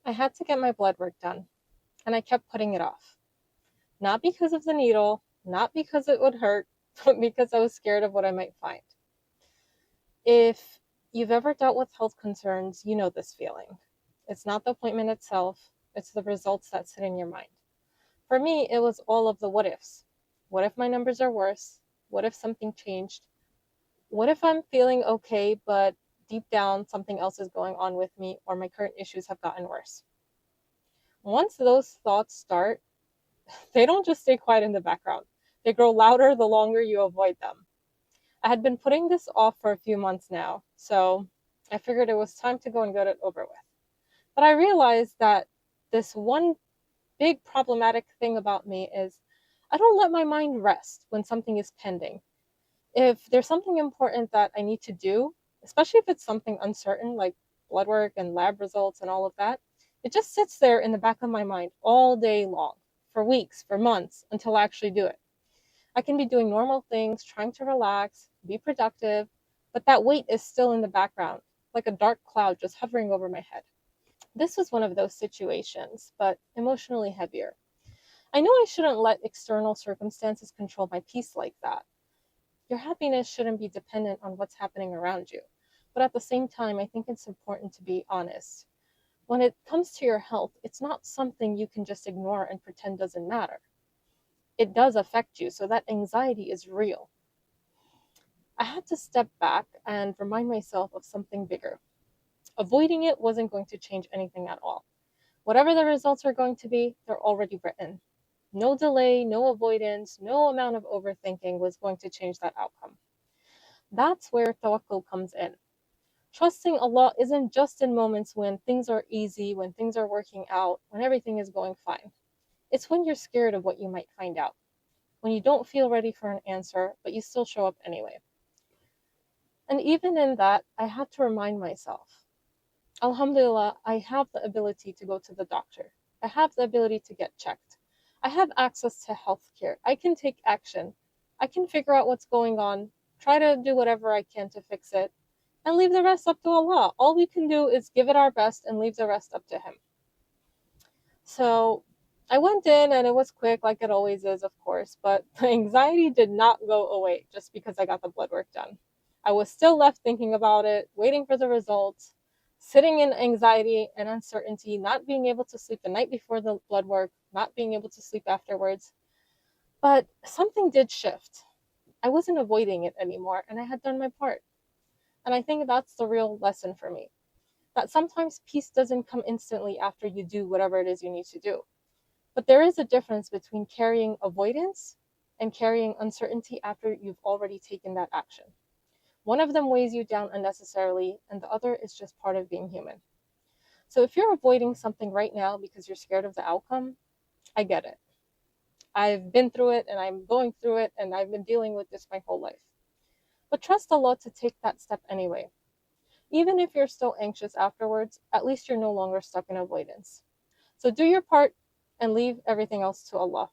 I had to get my blood work done, and I kept putting it off. Not because of the needle, not because it would hurt, but because I was scared of what I might find. If you've ever dealt with health concerns, you know this feeling. It's not the appointment itself, it's the results that sit in your mind. For me, it was all of the what ifs. What if my numbers are worse? What if something changed? What if I'm feeling okay, but deep down something else is going on with me or my current issues have gotten worse? Once those thoughts start, they don't just stay quiet in the background. They grow louder the longer you avoid them. I had been putting this off for a few months now, so I figured it was time to go and get it over with. But I realized that this one big problematic thing about me is I don't let my mind rest when something is pending. If there's something important that I need to do, especially if it's something uncertain like blood work and lab results and all of that, it just sits there in the back of my mind all day long, for weeks, for months, until I actually do it. I can be doing normal things, trying to relax, be productive, but that weight is still in the background, like a dark cloud just hovering over my head. This was one of those situations, but emotionally heavier. I know I shouldn't let external circumstances control my peace like that. Your happiness shouldn't be dependent on what's happening around you. But at the same time, I think it's important to be honest. When it comes to your health, it's not something you can just ignore and pretend doesn't matter. It does affect you, so that anxiety is real. I had to step back and remind myself of something bigger. Avoiding it wasn't going to change anything at all. Whatever the results are going to be, they're already written. No delay, no avoidance, no amount of overthinking was going to change that outcome. That's where tawakkul comes in. Trusting Allah isn't just in moments when things are easy, when things are working out, when everything is going fine. It's when you're scared of what you might find out, when you don't feel ready for an answer, but you still show up anyway. And even in that, I had to remind myself, Alhamdulillah, I have the ability to go to the doctor. I have the ability to get checked. I have access to healthcare. I can take action. I can figure out what's going on, try to do whatever I can to fix it, and leave the rest up to Allah. All we can do is give it our best and leave the rest up to Him. So I went in and it was quick, like it always is, of course, but the anxiety did not go away just because I got the blood work done. I was still left thinking about it, waiting for the results, sitting in anxiety and uncertainty, not being able to sleep the night before the blood work, not being able to sleep afterwards. But something did shift. I wasn't avoiding it anymore, and I had done my part. And I think that's the real lesson for me, that sometimes peace doesn't come instantly after you do whatever it is you need to do. But there is a difference between carrying avoidance and carrying uncertainty after you've already taken that action. One of them weighs you down unnecessarily, and the other is just part of being human. So if you're avoiding something right now because you're scared of the outcome, I get it. I've been through it and I'm going through it and I've been dealing with this my whole life. But trust Allah to take that step anyway. Even if you're still anxious afterwards, at least you're no longer stuck in avoidance. So do your part and leave everything else to Allah.